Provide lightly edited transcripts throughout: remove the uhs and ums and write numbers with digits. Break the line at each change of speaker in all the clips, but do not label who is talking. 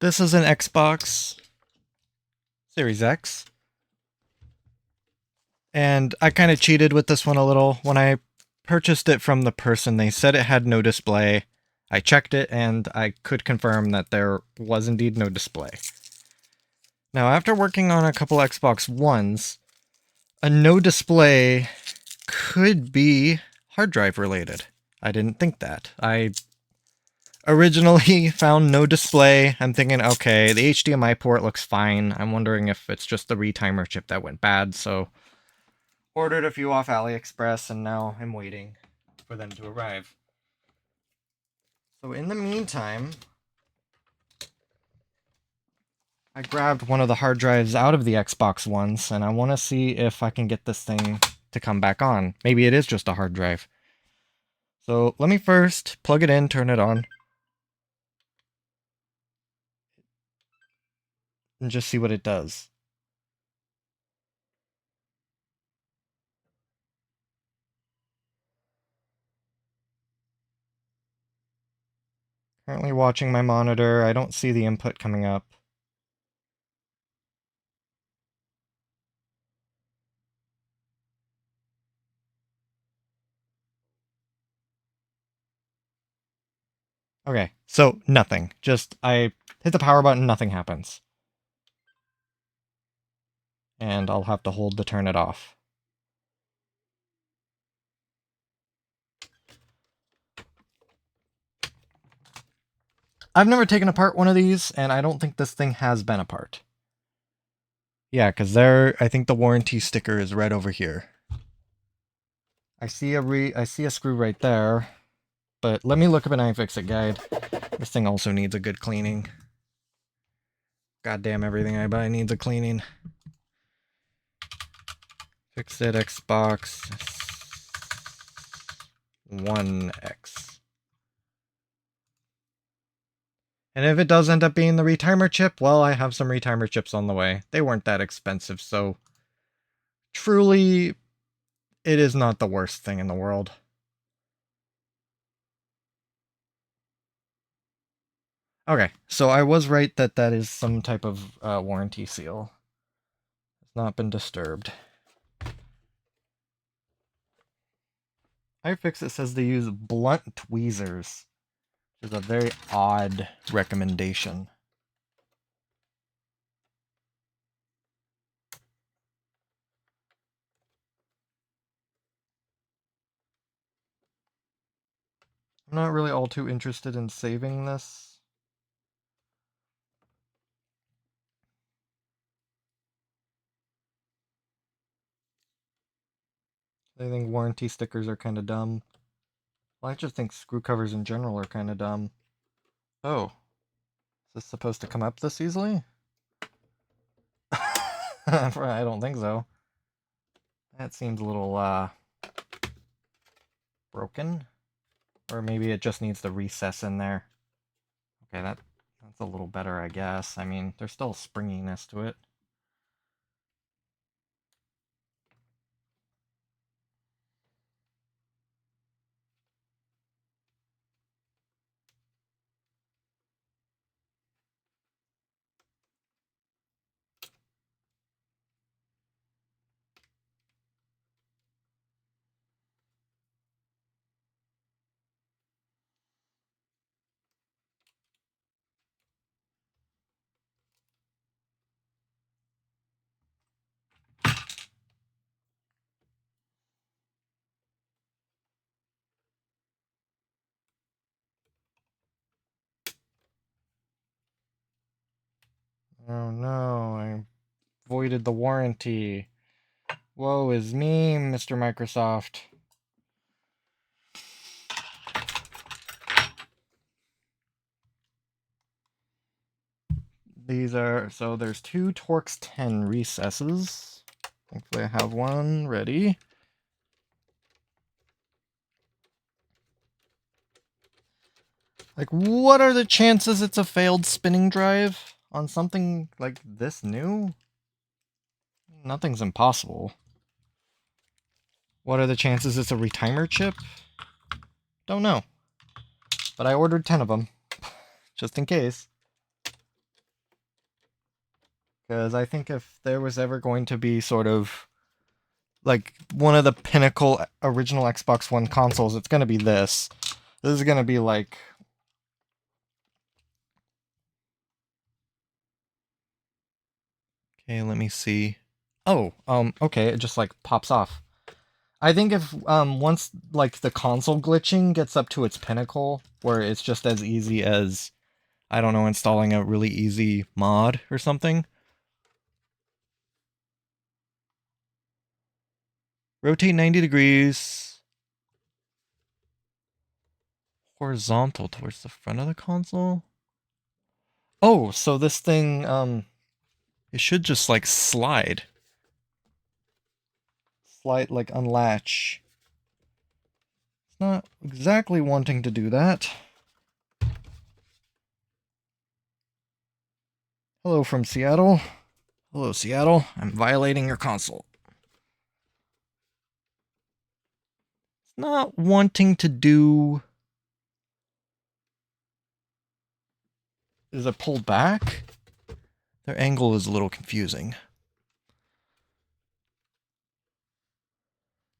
This is an Xbox Series X. And I kind of cheated with this one a little. When I purchased it from the person, they said it had no display. I checked it and I could confirm that there was indeed no display. Now, after working on a couple Xbox Ones, a no display could be hard drive related. I didn't think that. I originally found no display. I'm thinking, okay, the HDMI port looks fine. I'm wondering if it's just the retimer chip that went bad, so ordered a few off AliExpress, and now I'm waiting for them to arrive. So in the meantime, I grabbed one of the hard drives out of the Xbox Ones, and I want to see if I can get this thing to come back on. Maybe it is just a hard drive. So let me first plug it in, turn it on, and just see what it does. Currently watching my monitor. I don't see the input coming up. Okay, so nothing. Just I hit the power button, nothing happens. And I'll have to hold to turn it off. I've never taken apart one of these, and I don't think this thing has been apart. Yeah, because I think the warranty sticker is right over here. I see a screw right there, but let me look up an iFixit guide. This thing also needs a good cleaning. Goddamn, everything I buy needs a cleaning. Fixit Xbox One X. And if it does end up being the retimer chip, well, I have some retimer chips on the way. They weren't that expensive, so truly, it is not the worst thing in the world. Okay, so I was right that that is some type of warranty seal. It's not been disturbed. iFixit says they use blunt tweezers, which is a very odd recommendation. I'm not really all too interested in saving this. I think warranty stickers are kind of dumb. Well, I just think screw covers in general are kind of dumb. Oh, is this supposed to come up this easily? I don't think so. That seems a little, broken. Or maybe it just needs the recess in there. Okay, that's a little better, I guess. I mean, there's still springiness to it. Oh no, I voided the warranty. Woe is me, Mr. Microsoft. These are, so there's two Torx 10 recesses. Thankfully I have one ready. Like, what are the chances it's a failed spinning drive on something like this new? Nothing's impossible. What are the chances it's a retimer chip? Don't know. But I ordered 10 of them, just in case. Because I think if there was ever going to be sort of like one of the pinnacle original Xbox One consoles, it's going to be this. This is going to be like... Okay, let me see. Oh, okay, it just like pops off. I think if once like the console glitching gets up to its pinnacle, where it's just as easy as, I don't know, installing a really easy mod or something. Rotate 90 degrees. Horizontal towards the front of the console. Oh, so this thing, it should just like slide. Slide, like unlatch. It's not exactly wanting to do that. Hello from Seattle. Hello, Seattle. I'm violating your console. It's not wanting to do... Is it pulled back? Their angle is a little confusing.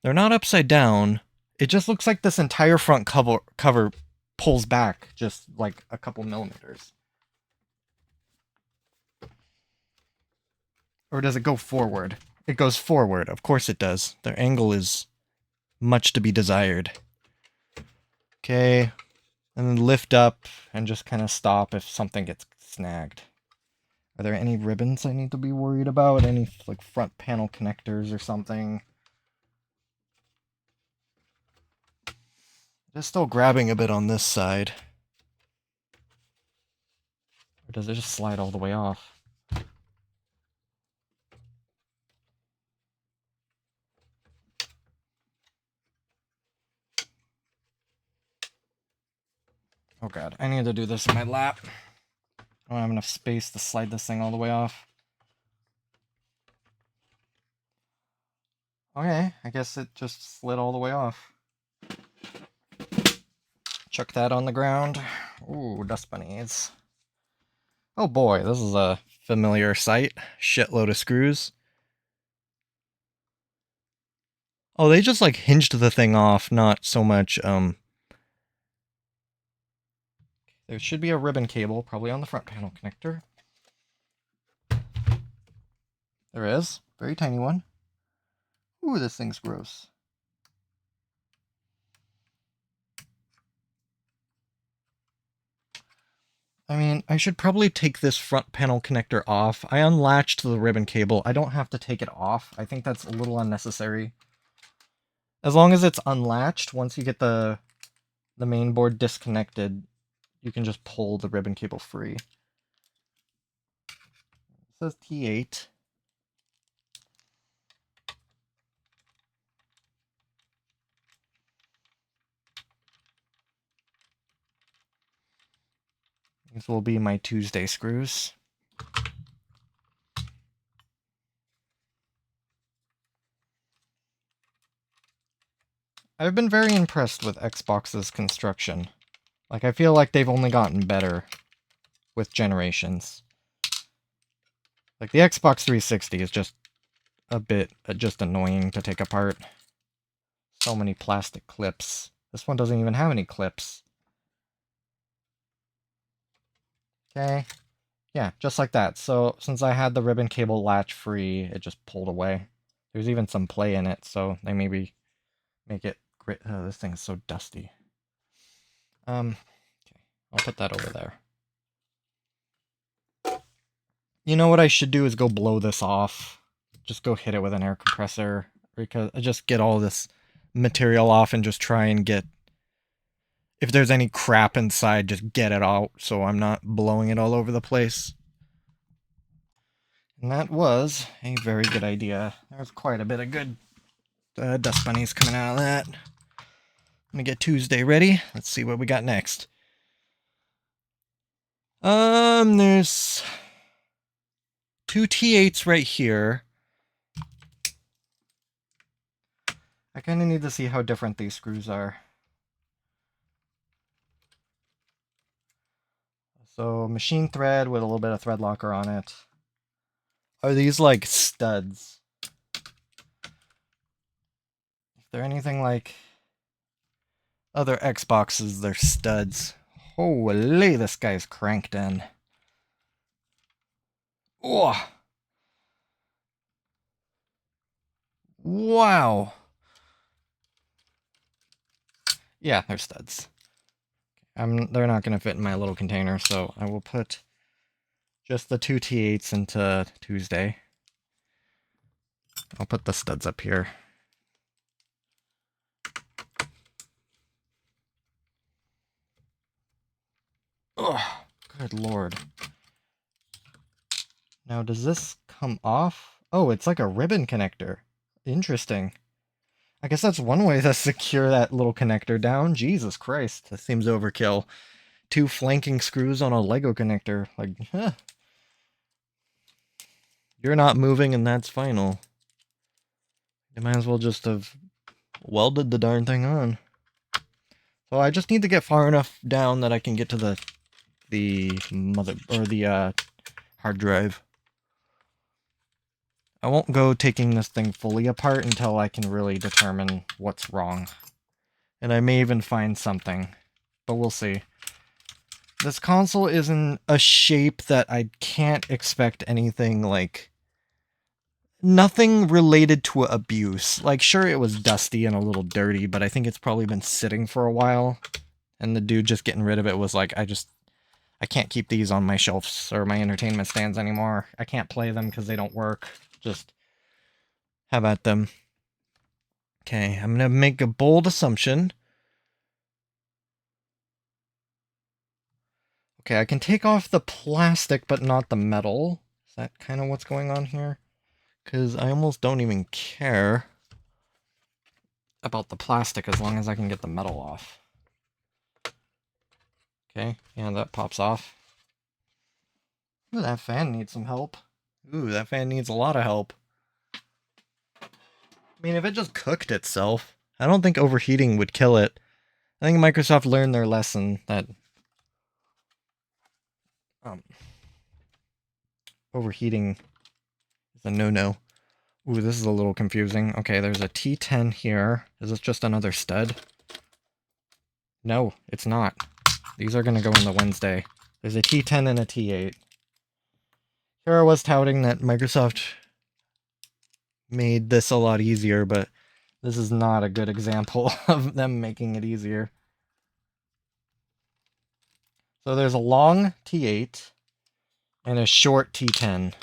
They're not upside down. It just looks like this entire front cover pulls back just like a couple millimeters. Or does it go forward? It goes forward. Of course it does. Their angle is much to be desired. Okay. And then lift up and just kind of stop if something gets snagged. Are there any ribbons I need to be worried about? Any like front panel connectors or something? It's still grabbing a bit on this side. Or does it just slide all the way off? Oh god, I need to do this in my lap. I don't have enough space to slide this thing all the way off. Okay, I guess it just slid all the way off. Chuck that on the ground. Ooh, dust bunnies. Oh boy, this is a familiar sight. Shitload of screws. Oh, they just like hinged the thing off, not so much, there should be a ribbon cable, probably on the front panel connector. There is. Very tiny one. Ooh, this thing's gross. I mean, I should probably take this front panel connector off. I unlatched the ribbon cable. I don't have to take it off. I think that's a little unnecessary. As long as it's unlatched, once you get the main board disconnected, you can just pull the ribbon cable free. It says T8. These will be my Tuesday screws. I've been very impressed with Xbox's construction. Like, I feel like they've only gotten better with generations. Like, the Xbox 360 is just a bit just annoying to take apart. So many plastic clips. This one doesn't even have any clips. Okay. Yeah, just like that. So, since I had the ribbon cable latch free, it just pulled away. There's even some play in it, so they maybe make it great. Oh, this thing is so dusty. Okay. I'll put that over there. You know what I should do is go blow this off. Just go hit it with an air compressor. Because just get all this material off and just try and get... If there's any crap inside, just get it out so I'm not blowing it all over the place. And that was a very good idea. There's quite a bit of good dust bunnies coming out of that. I'm gonna get Tuesday ready. Let's see what we got next. There's 2 T8s right here. I kind of need to see how different these screws are. So, machine thread with a little bit of thread locker on it. Are these like studs? If they're anything like other Xboxes, they're studs. Holy, this guy's cranked in. Oh, wow. Yeah, they're studs. They're not going to fit in my little container, so I will put just the two T8s into Tuesday. I'll put the studs up here. Oh, good lord. Now, does this come off? Oh, it's like a ribbon connector. Interesting. I guess that's one way to secure that little connector down. Jesus Christ, that seems overkill. Two flanking screws on a Lego connector. Like, huh. You're not moving and that's final. You might as well just have welded the darn thing on. So I just need to get far enough down that I can get to the hard drive. I won't go taking this thing fully apart until I can really determine what's wrong. And I may even find something, but we'll see. This console is in a shape that I can't expect anything like... Nothing related to abuse. Like, sure, it was dusty and a little dirty, but I think it's probably been sitting for a while. And the dude just getting rid of it was like, I can't keep these on my shelves or my entertainment stands anymore. I can't play them because they don't work. Just have at them. Okay, I'm gonna make a bold assumption. Okay, I can take off the plastic, but not the metal. Is that kind of what's going on here? Because I almost don't even care about the plastic as long as I can get the metal off. Okay, and that pops off. Ooh, that fan needs some help. Ooh, that fan needs a lot of help. I mean, if it just cooked itself, I don't think overheating would kill it. I think Microsoft learned their lesson that overheating is a no-no. Ooh, this is a little confusing. Okay, there's a T10 here. Is this just another stud? No, it's not. These are going to go in the Wednesday. There's a T10 and a T8. Here I was touting that Microsoft made this a lot easier, but this is not a good example of them making it easier. So there's a long T8 and a short T10.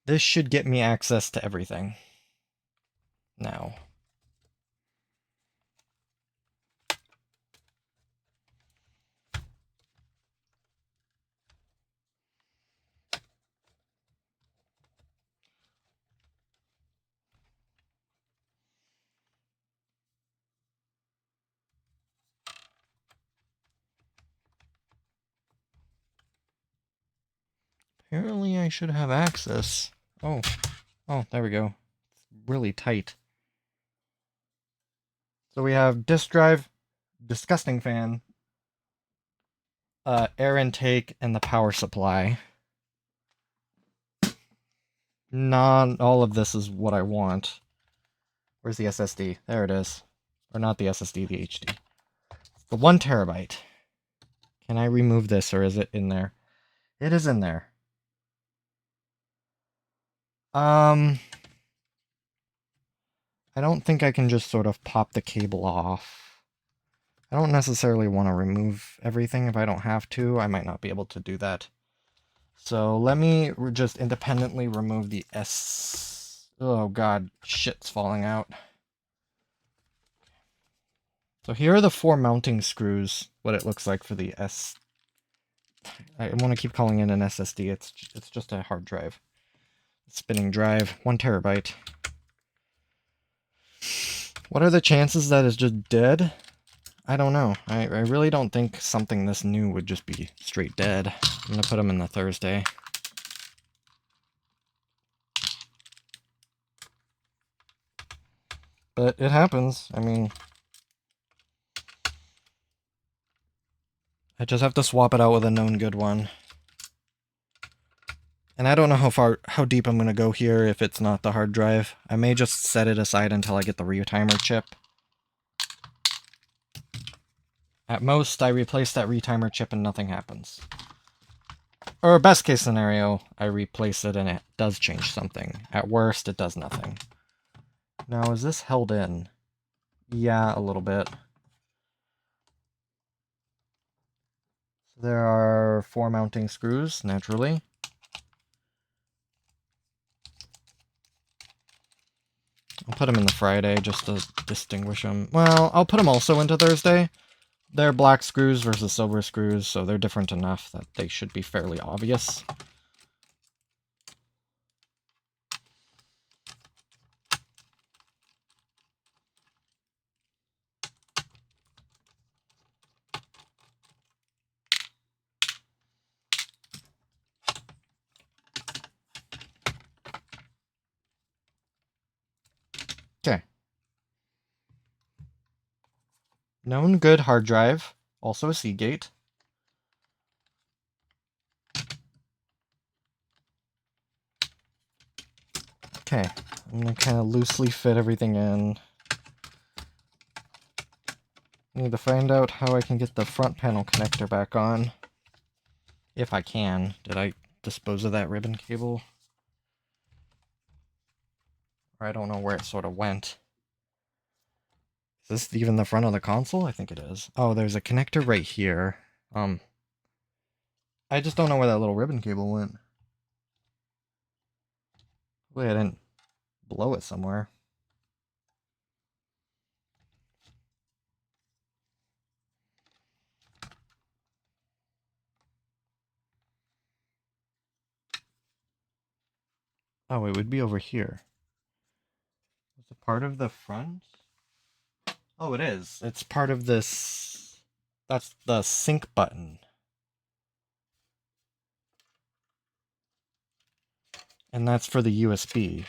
This should get me access to everything. Now. Apparently I should have access. Oh, there we go. It's really tight. So we have disk drive, disgusting fan, air intake, and the power supply. Not all of this is what I want. Where's the SSD? There it is. Or not the SSD, the HD. The 1 terabyte. Can I remove this, or is it in there? It is in there. I don't think I can just sort of pop the cable off. I don't necessarily want to remove everything if I don't have to. I might not be able to do that. So let me just independently remove the Oh god, shit's falling out. So here are the 4 mounting screws, what it looks like for the I want to keep calling it an SSD, it's just a hard drive. Spinning drive, 1 terabyte. What are the chances that it's just dead? I don't know. I really don't think something this new would just be straight dead. I'm gonna put them in the Thursday. But it happens. I mean, I just have to swap it out with a known good one. And I don't know how deep I'm going to go here if it's not the hard drive. I may just set it aside until I get the retimer chip. At most, I replace that retimer chip and nothing happens. Or best case scenario, I replace it and it does change something. At worst, it does nothing. Now, is this held in? Yeah, a little bit. So there are 4 mounting screws, naturally. I'll put them in the Friday just to distinguish them. Well, I'll put them also into Thursday. They're black screws versus silver screws, so they're different enough that they should be fairly obvious. Okay. Known good hard drive, also a Seagate. Okay, I'm gonna kind of loosely fit everything in. I need to find out how I can get the front panel connector back on. If I can. Did I dispose of that ribbon cable? Or I don't know where it sort of went. Is this even the front of the console? I think it is. Oh, there's a connector right here. I just don't know where that little ribbon cable went. Wait, I didn't blow it somewhere. Oh, it would be over here. Is it part of the front? Oh, it is. It's part of this. That's the sync button. And that's for the USB.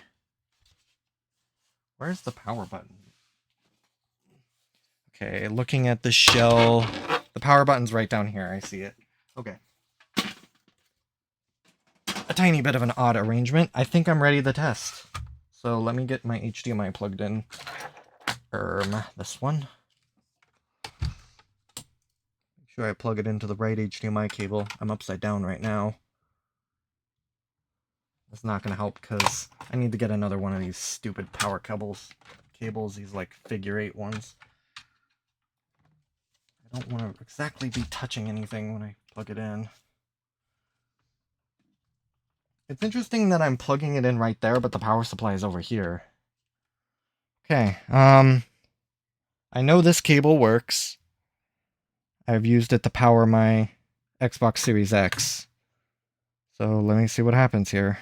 Where's the power button? Okay, looking at the shell. The power button's right down here. I see it. Okay. A tiny bit of an odd arrangement. I think I'm ready to test. So let me get my HDMI plugged in. This one. Make sure I plug it into the right HDMI cable. I'm upside down right now. That's not going to help because I need to get another one of these stupid power cables, these like figure 8 ones. I don't want to exactly be touching anything when I plug it in. It's interesting that I'm plugging it in right there, but the power supply is over here. Okay, I know this cable works. I've used it to power my Xbox Series X. So let me see what happens here.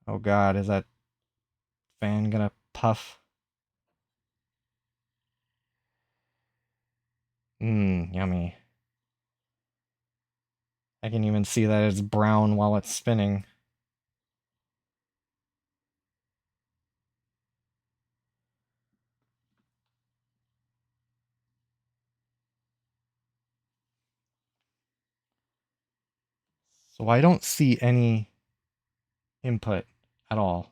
Oh god, is that fan gonna puff? Yummy. I can even see that it's brown while it's spinning. So I don't see any input at all.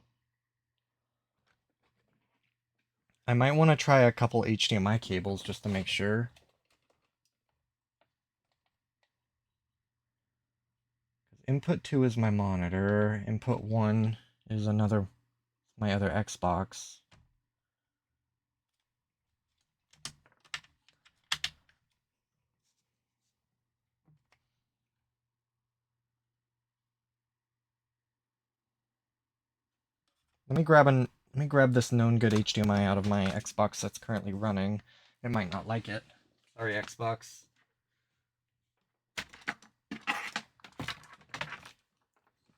I might want to try a couple HDMI cables just to make sure. Input 2 is my monitor. Input 1 is my other Xbox. Let me grab this known good HDMI out of my Xbox that's currently running. It might not like it. Sorry, Xbox.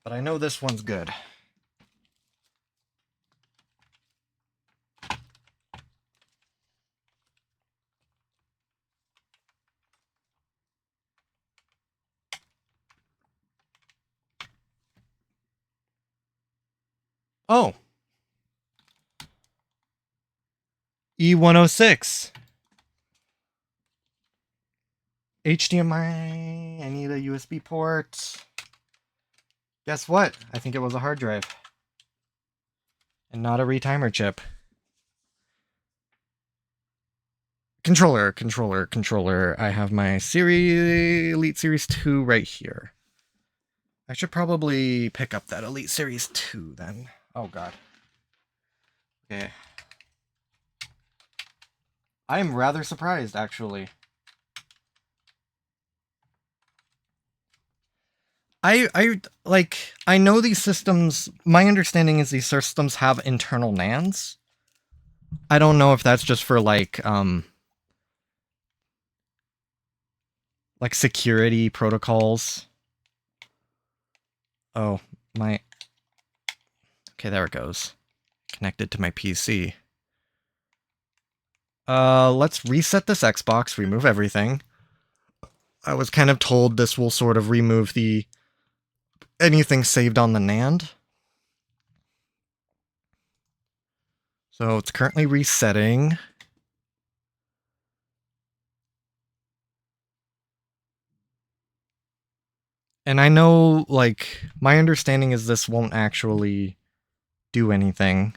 But I know this one's good. Oh! E106. HDMI, I need a USB port. Guess what? I think it was a hard drive. And not a retimer chip. Controller. I have my Elite Series 2 right here. I should probably pick up that Elite Series 2 then. Oh god. Okay. I am rather surprised, actually. I know these systems, my understanding is these systems have internal NANds. I don't know if that's just for like security protocols. Oh, my... Okay, there it goes. Connected to my PC. Let's reset this Xbox, remove everything. I was kind of told this will sort of remove anything saved on the NAND. So it's currently resetting. And I know, like, my understanding is this won't actually do anything.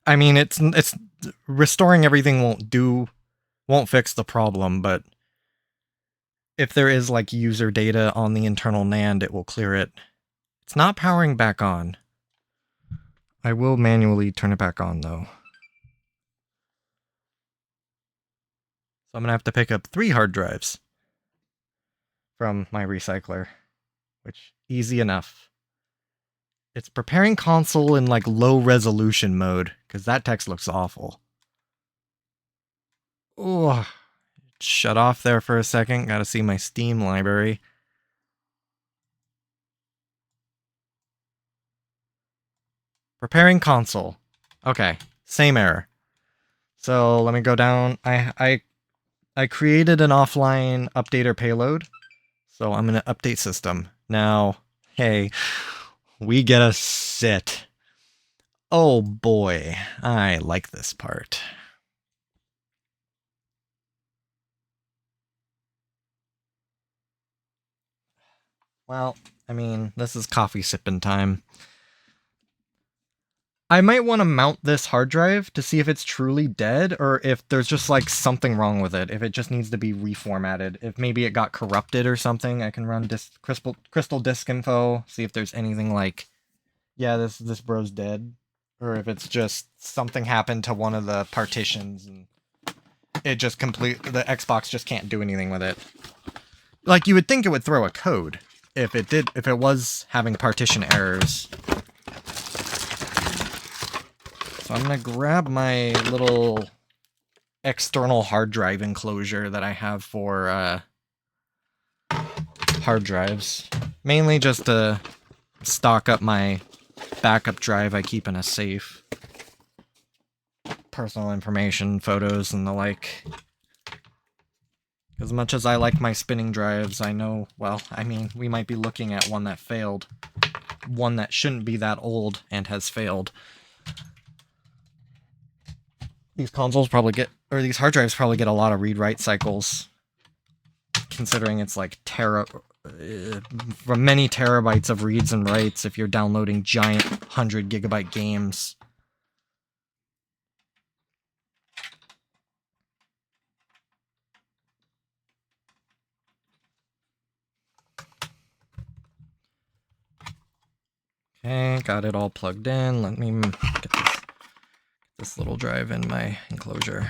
I mean, it's restoring everything won't fix the problem, but if there is like user data on the internal NAND, it will clear it. It's not powering back on. I will manually turn it back on though. So I'm gonna have to pick up 3 hard drives from my recycler, which easy enough. It's preparing console in like low resolution mode, because that text looks awful. Oh, shut off there for a second. Gotta see my Steam library. Preparing console. Okay, same error. So let me go down. I created an offline updater payload. So I'm gonna update system. Now, hey, we get a sit. Oh boy, I like this part. Well, I mean, this is coffee sipping time. I might want to mount this hard drive to see if it's truly dead, or if there's just like something wrong with it, if it just needs to be reformatted. If maybe it got corrupted or something, I can run crystal disk info, see if there's anything like, yeah, this bro's dead. Or if it's just something happened to one of the partitions and it just the Xbox just can't do anything with it. Like, you would think it would throw a code if it was having partition errors. So I'm gonna grab my little external hard drive enclosure that I have for hard drives. Mainly just to stock up my backup drive I keep in a safe. Personal information, photos, and the like. As much as I like my spinning drives, I know, well, I mean, we might be looking at one that failed. One that shouldn't be that old and has failed. These consoles probably get, or these hard drives probably get a lot of read-write cycles, considering it's like from many terabytes of reads and writes if you're downloading giant 100 gigabyte games. Okay, got it all plugged in. Let me get this little drive in my enclosure.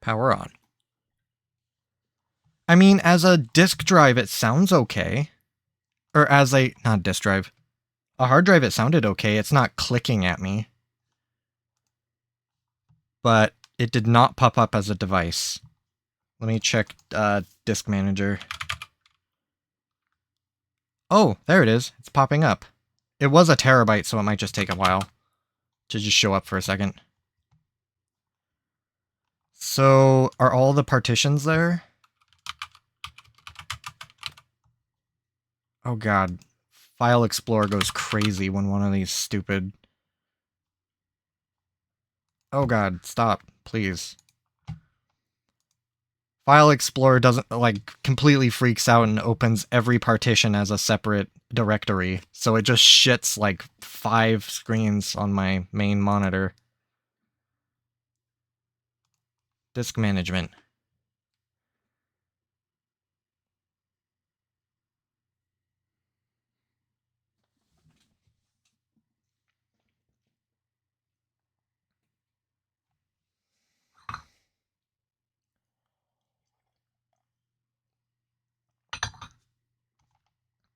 Power on. I mean, as a disk drive, it sounds okay. Or as a, not disk drive. A hard drive, it sounded okay. It's not clicking at me. But it did not pop up as a device. Let me check disk manager. Oh, there it is. It's popping up. It was a terabyte, so it might just take a while to just show up for a second. So, are all the partitions there? Oh god. File Explorer goes crazy when one of these stupid... Oh god, stop, please. File Explorer doesn't, like, completely freaks out and opens every partition as a separate directory. So it just shits, like, 5 screens on my main monitor. Disk management.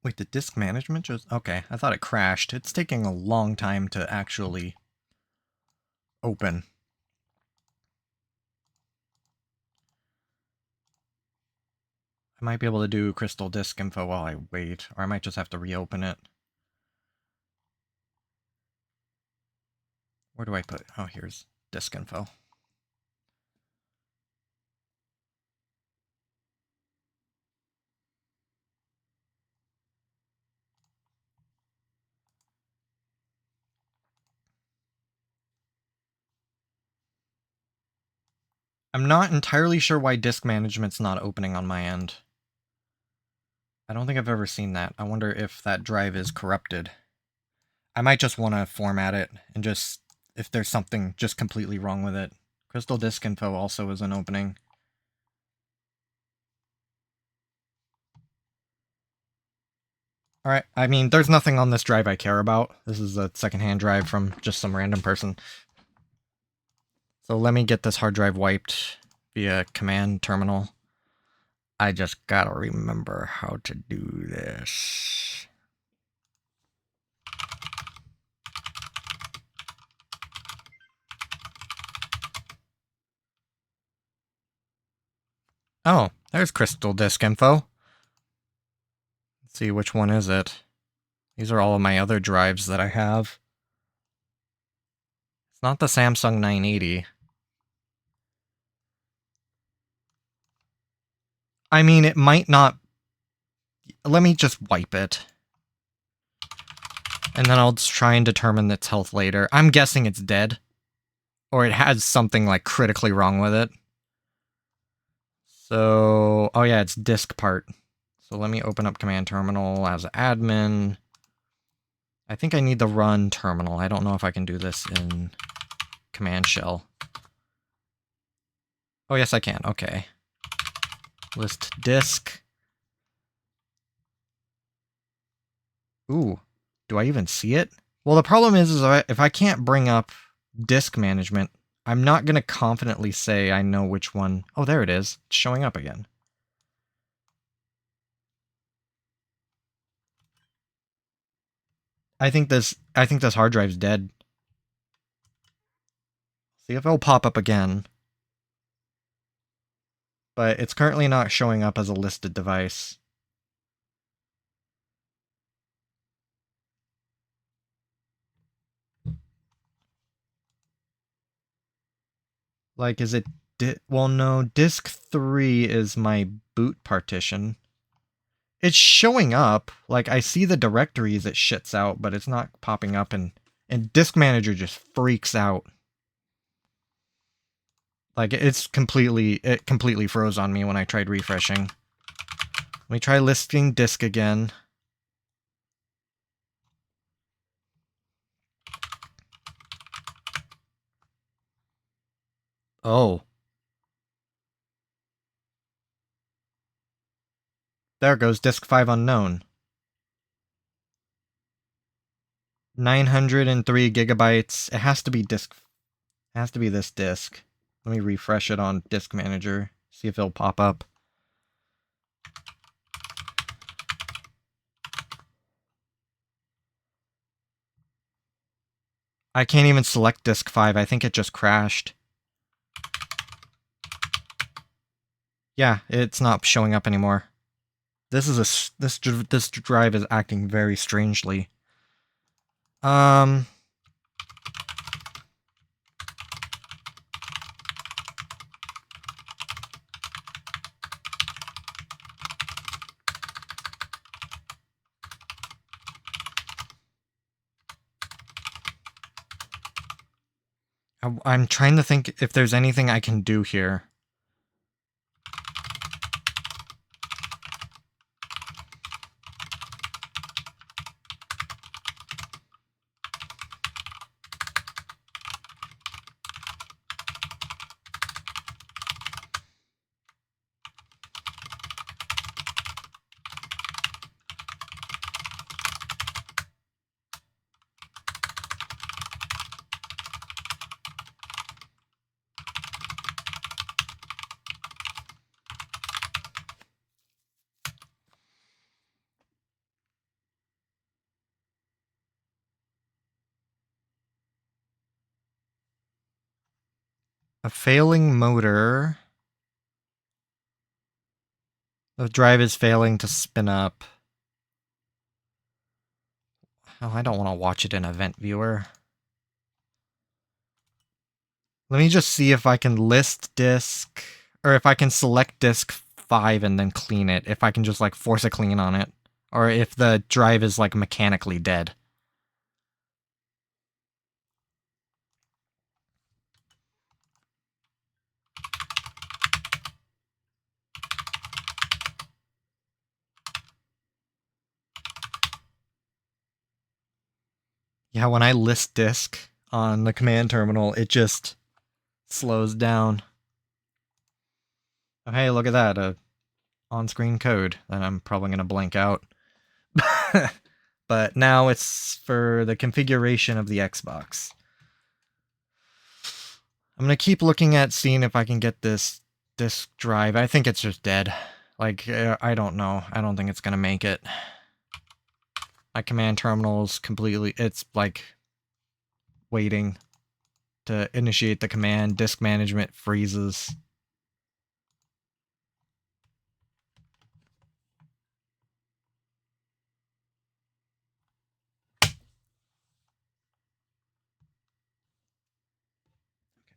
Wait, the disk management just... Okay, I thought it crashed. It's taking a long time to actually open. I might be able to do crystal disk info while I wait, or I might just have to reopen it. Where do I put... Oh, here's disk info. I'm not entirely sure why disk management's not opening on my end. I don't think I've ever seen that. I wonder if that drive is corrupted. I might just want to format it and just... if there's something just completely wrong with it. Crystal disk info also isn't opening. Alright, I mean, there's nothing on this drive I care about. This is a secondhand drive from just some random person. So let me get this hard drive wiped via command terminal. I just gotta remember how to do this. Oh, there's crystal disk info. Let's see, which one is it? These are all of my other drives that I have. It's not the Samsung 980. I mean, it might not... Let me just wipe it. And then I'll just try and determine its health later. I'm guessing it's dead. Or it has something, like, critically wrong with it. So... Oh yeah, it's disk part. So let me open up command terminal as admin. I think I need the run terminal. I don't know if I can do this in command shell. Oh yes, I can. Okay. List disk. Ooh, do I even see it? Well, the problem is if I can't bring up disk management, I'm not going to confidently say I know which one. Oh, there it is. It's showing up again. I think this hard drive's dead. See if it'll pop up again. But it's currently not showing up as a listed device. Like, is it... well, no, disk 3 is my boot partition. It's showing up. Like, I see the directories it shits out, but it's not popping up, and Disk Manager just freaks out. Like, it completely froze on me when I tried refreshing. Let me try listing disk again. Oh. There goes disk 5 unknown. 903 gigabytes. It has to be disk. It has to be this disk. Let me refresh it on Disk Manager. See if it'll pop up. I can't even select disk 5. I think it just crashed. Yeah, it's not showing up anymore. This drive is acting very strangely. I'm trying to think if there's anything I can do here. A failing motor. The drive is failing to spin up. Oh, I don't want to watch it in Event Viewer. Let me just see if I can list disk, or if I can select disk 5 and then clean it, if I can just like force a clean on it, or if the drive is like mechanically dead. Yeah, when I list disk on the command terminal, it just slows down. Oh, hey, look at that, a on-screen code that I'm probably going to blank out. But now it's for the configuration of the Xbox. I'm going to keep looking at seeing if I can get this disk drive. I think it's just dead. Like, I don't know. I don't think it's going to make it. My command terminal is completely... It's, like, waiting to initiate the command. Disk management freezes.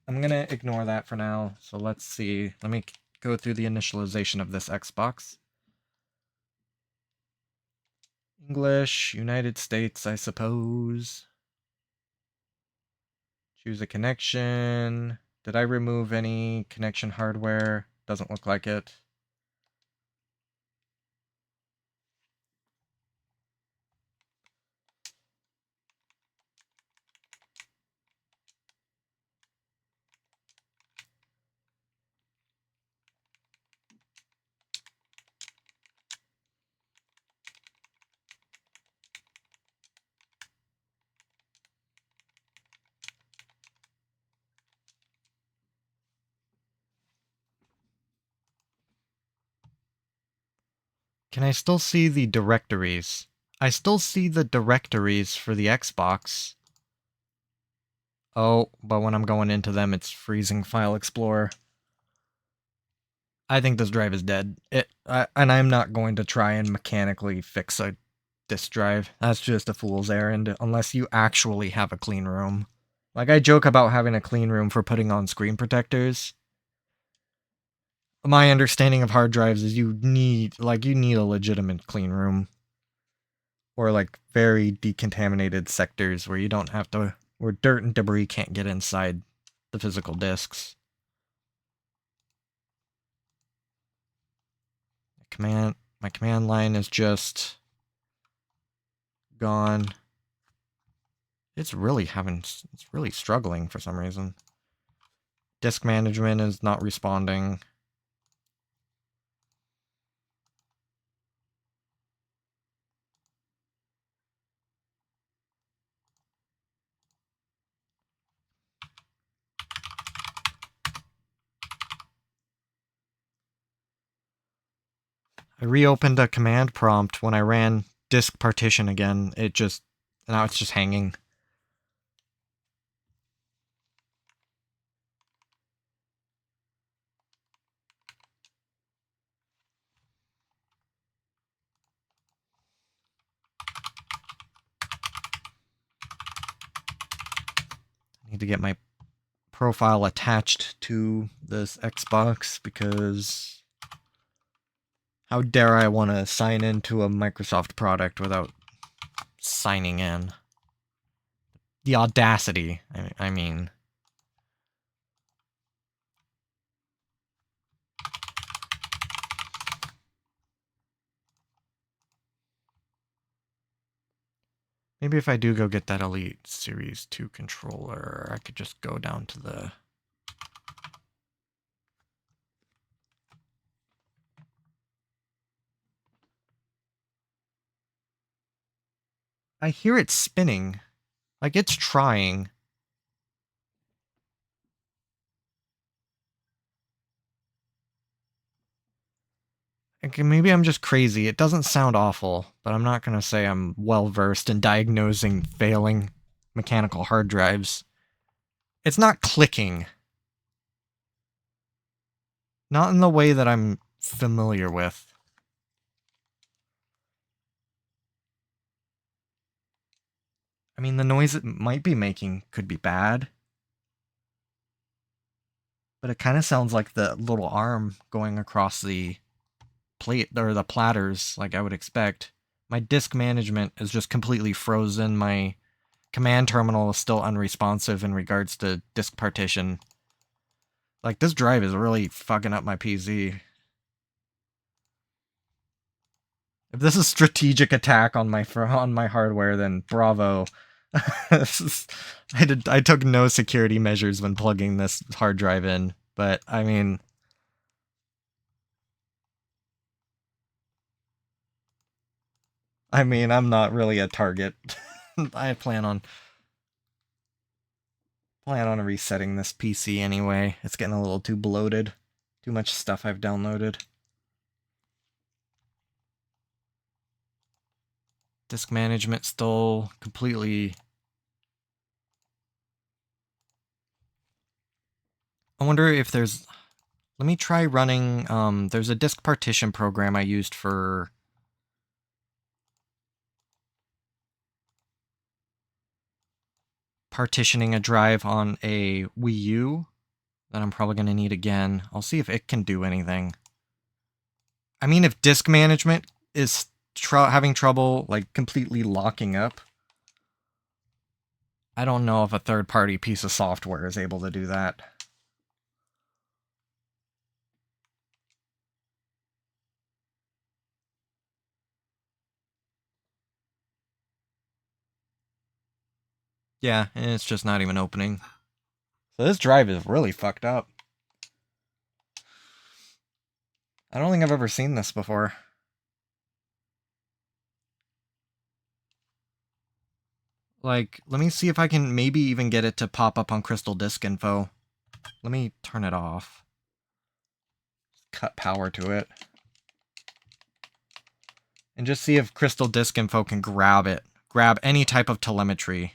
I'm going to ignore that for now. So let's see. Let me go through the initialization of this Xbox. English, United States, I suppose. Choose a connection. Did I remove any connection hardware? Doesn't look like it. Can I still see the directories? I still see the directories for the Xbox. Oh, but when I'm going into them, it's freezing File Explorer. I think this drive is dead. And I'm not going to try and mechanically fix a disk drive. That's just a fool's errand, unless you actually have a clean room. Like, I joke about having a clean room for putting on screen protectors. My understanding of hard drives is you need a legitimate clean room. Or, like, very decontaminated sectors where you don't have to... where dirt and debris can't get inside the physical disks. My command line is just gone. It's really struggling for some reason. Disk management is not responding. I reopened a command prompt when I ran disk partition again. Now it's just hanging. I need to get my profile attached to this Xbox because how dare I want to sign into a Microsoft product without signing in? The audacity, I mean. Maybe if I do go get that Elite Series 2 controller, I could just go down to the... I hear it spinning. Like, it's trying. Okay, maybe I'm just crazy. It doesn't sound awful, but I'm not going to say I'm well-versed in diagnosing failing mechanical hard drives. It's not clicking. Not in the way that I'm familiar with. I mean, the noise it might be making could be bad. But it kind of sounds like the little arm going across the plate or the platters, like I would expect. My disk management is just completely frozen. My command terminal is still unresponsive in regards to disk partition. Like, this drive is really fucking up my PC. If this is strategic attack on my hardware, then bravo. I took no security measures when plugging this hard drive in, but I mean, I'm not really a target. I plan on resetting this PC anyway. It's getting a little too bloated. Too much stuff I've downloaded. Disk management still completely... I wonder if there's... Let me try running... there's a disk partition program I used for... partitioning a drive on a Wii U that I'm probably going to need again. I'll see if it can do anything. I mean, if disk management is having trouble, like, completely locking up, I don't know if a third-party piece of software is able to do that. Yeah, and it's just not even opening. So this drive is really fucked up. I don't think I've ever seen this before. Like, let me see if I can maybe even get it to pop up on Crystal Disk Info. Let me turn it off. Cut power to it. And just see if Crystal Disk Info can grab it. Grab any type of telemetry.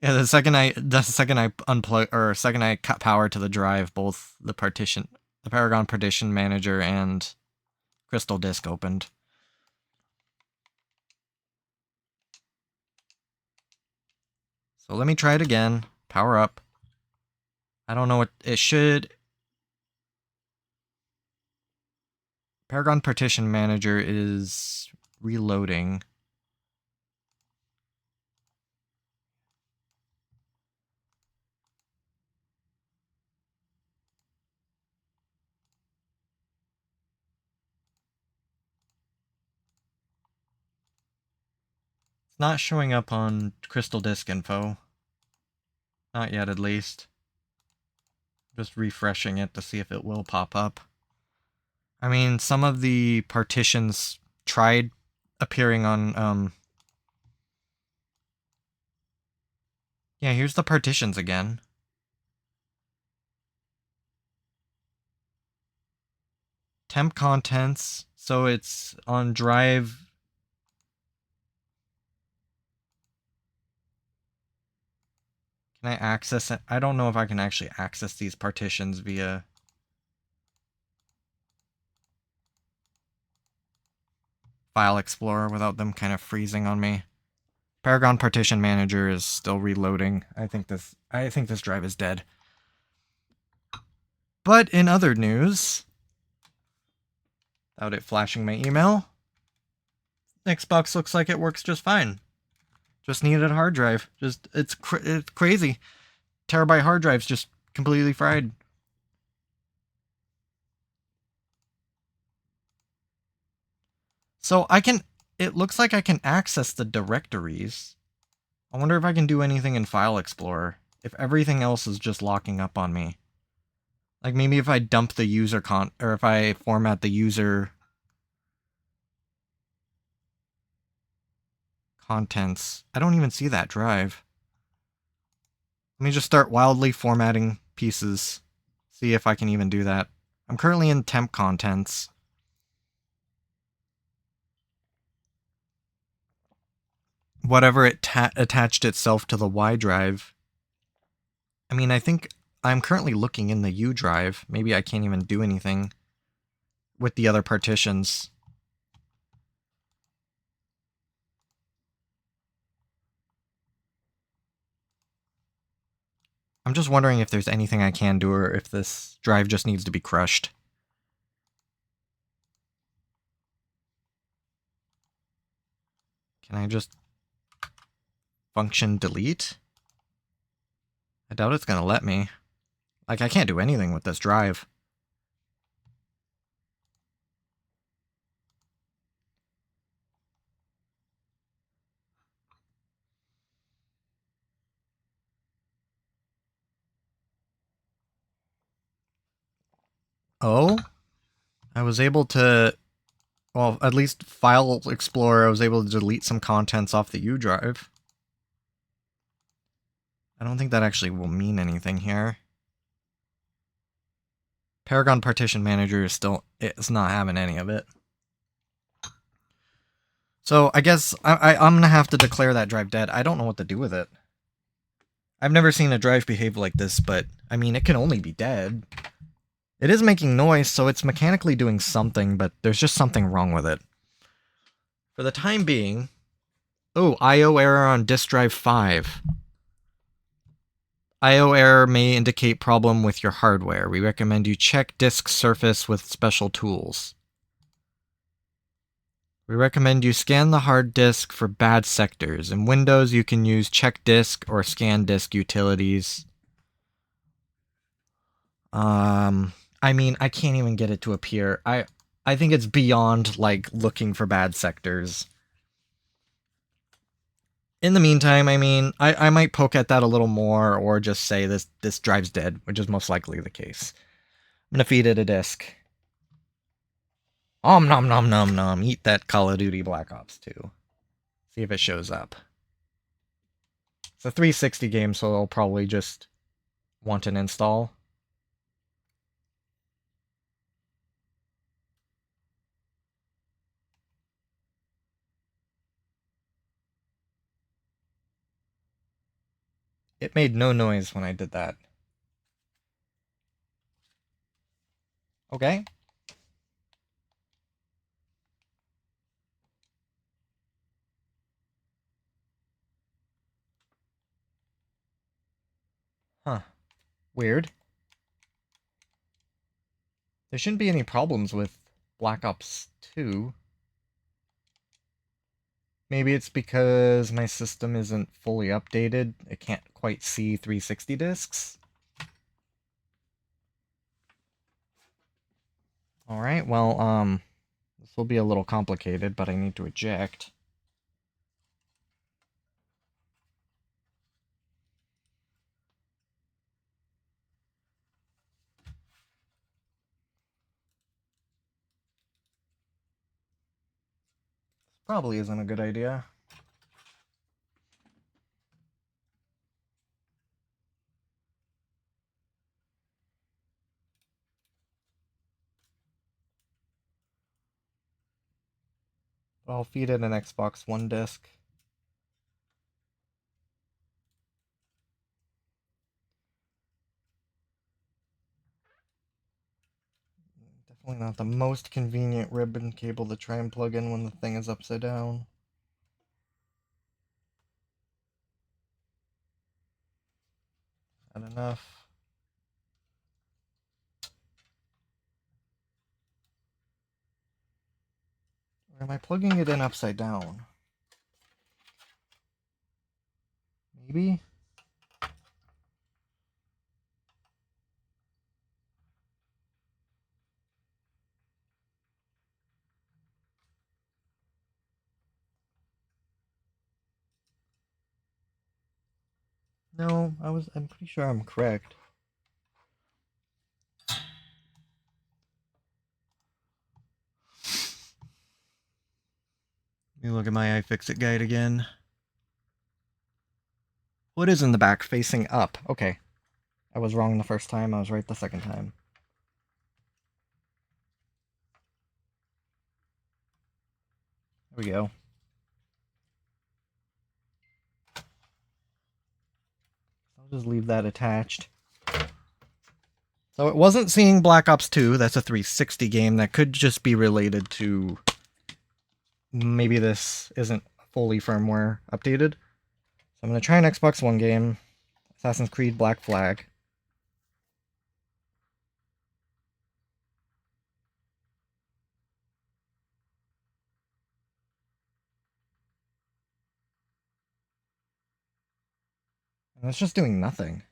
Yeah, the second I unplug, or second I cut power to the drive, both the Paragon Partition Manager and Crystal Disk opened. So let me try it again. Power up. I don't know what it should. Paragon Partition Manager is reloading. It's not showing up on Crystal Disk Info. Not yet, at least. Just refreshing it to see if it will pop up. I mean, some of the partitions tried appearing on, yeah, here's the partitions again. Temp contents, so it's on drive. Can I access it? I don't know if I can actually access these partitions via... File Explorer without them kind of freezing on me. Paragon Partition Manager is still reloading. I think this drive is dead. But in other news, without it flashing my email, Xbox looks like it works just fine. Just needed a hard drive. It's crazy. Terabyte hard drives just completely fried. So it looks like I can access the directories. I wonder if I can do anything in File Explorer, if everything else is just locking up on me. Like, maybe if I dump the user or if I format the user contents. I don't even see that drive. Let me just start wildly formatting pieces. See if I can even do that. I'm currently in temp contents. Whatever it attached itself to the Y drive. I mean, I think I'm currently looking in the U drive. Maybe I can't even do anything with the other partitions. I'm just wondering if there's anything I can do or if this drive just needs to be crushed. Can I just function delete? I doubt it's gonna let me. Like, I can't do anything with this drive. Oh? I was able to... Well, at least File Explorer, I was able to delete some contents off the U drive. I don't think that actually will mean anything here. Paragon Partition Manager is still... It's not having any of it. So, I guess I'm gonna have to declare that drive dead. I don't know what to do with it. I've never seen a drive behave like this, but, I mean, it can only be dead. It is making noise, so it's mechanically doing something, but there's just something wrong with it. For the time being... Oh, I.O. error on disk drive 5. I.O. error may indicate problem with your hardware. We recommend you check disk surface with special tools. We recommend you scan the hard disk for bad sectors. In Windows, you can use check disk or scan disk utilities. I mean, I can't even get it to appear. I think it's beyond, like, looking for bad sectors. In the meantime, I mean, I might poke at that a little more, or just say this drive's dead, which is most likely the case. I'm gonna feed it a disk. Om nom nom nom nom. Eat that Call of Duty Black Ops 2. See if it shows up. It's a 360 game, so it'll probably just want an install. It made no noise when I did that. Okay. Huh. Weird. There shouldn't be any problems with Black Ops 2. Maybe it's because my system isn't fully updated. It can't quite see 360 discs. Alright, well, this will be a little complicated, but I need to eject. Probably isn't a good idea. I'll feed it an Xbox One disc. Definitely not the most convenient ribbon cable to try and plug in when the thing is upside down. Not enough. Or am I plugging it in upside down? Maybe? No, I'm pretty sure I'm correct. Let me look at my iFixit guide again. What is in the back facing up? Okay. I was wrong the first time, I was right the second time. There we go. I'll just leave that attached. So it wasn't seeing Black Ops 2. That's a 360 game. That could just be related to maybe this isn't fully firmware updated. So I'm going to try an Xbox One game, Assassin's Creed Black Flag. And it's just doing nothing.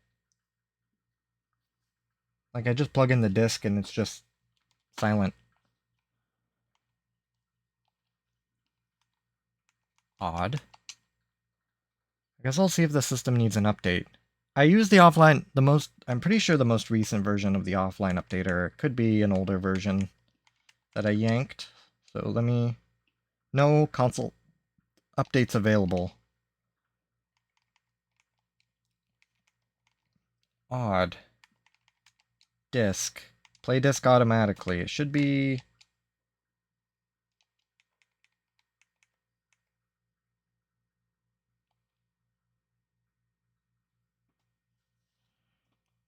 Like, I just plug in the disc and it's just silent. Odd. I guess I'll see if the system needs an update. I use the offline, I'm pretty sure the most recent version of the offline updater. It could be an older version that I yanked. So let me, no console updates available. Odd. Disk. Play disk automatically. It should be...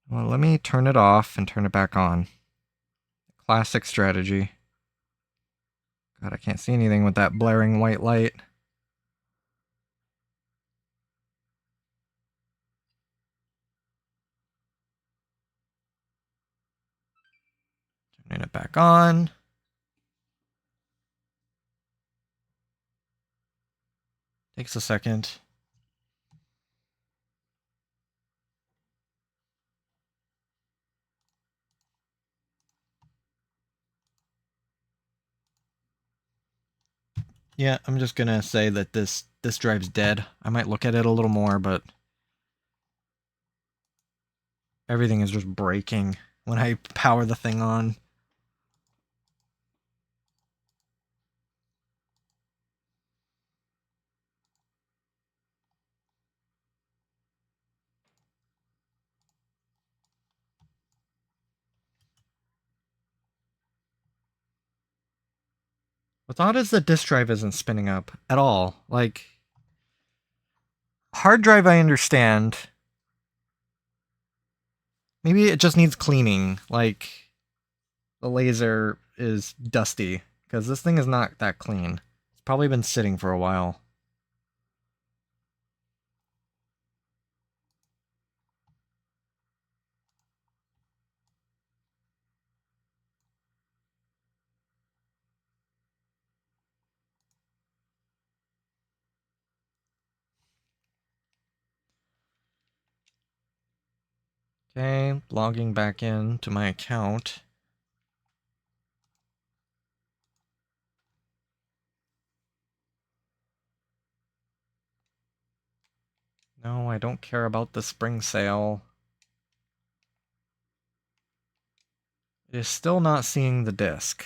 Well, let me turn it off and turn it back on. Classic strategy. God, I can't see anything with that blaring white light. Turning it back on. Takes a second. Yeah, I'm just gonna say that this drive's dead. I might look at it a little more, but everything is just breaking when I power the thing on. What's odd is the disk drive isn't spinning up at all. Like, hard drive I understand. Maybe it just needs cleaning. Like, the laser is dusty, because this thing is not that clean. It's probably been sitting for a while. Okay, logging back in to my account. No, I don't care about the spring sale. It is still not seeing the disc.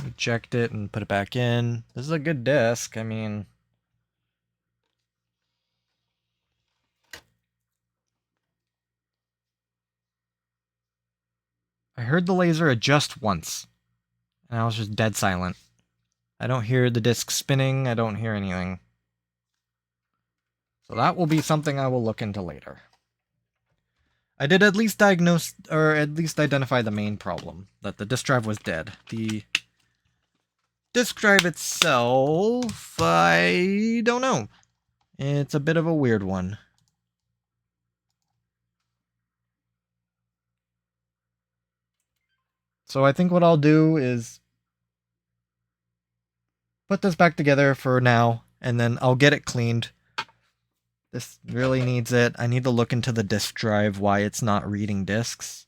Eject it and put it back in. This is a good disc. I mean, I heard the laser adjust once, and I was just dead silent. I don't hear the disc spinning. I don't hear anything. So that will be something I will look into later. I did at least diagnose, or at least identify the main problem, that the disk drive was dead. The disk drive itself, I don't know. It's a bit of a weird one. So I think what I'll do is put this back together for now, and then I'll get it cleaned. This really needs it. I need to look into the disk drive, why it's not reading disks.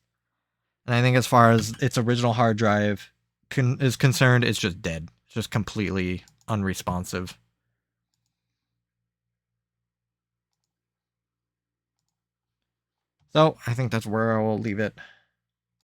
And I think as far as its original hard drive is concerned, it's just dead. It's just completely unresponsive. So I think that's where I will leave it.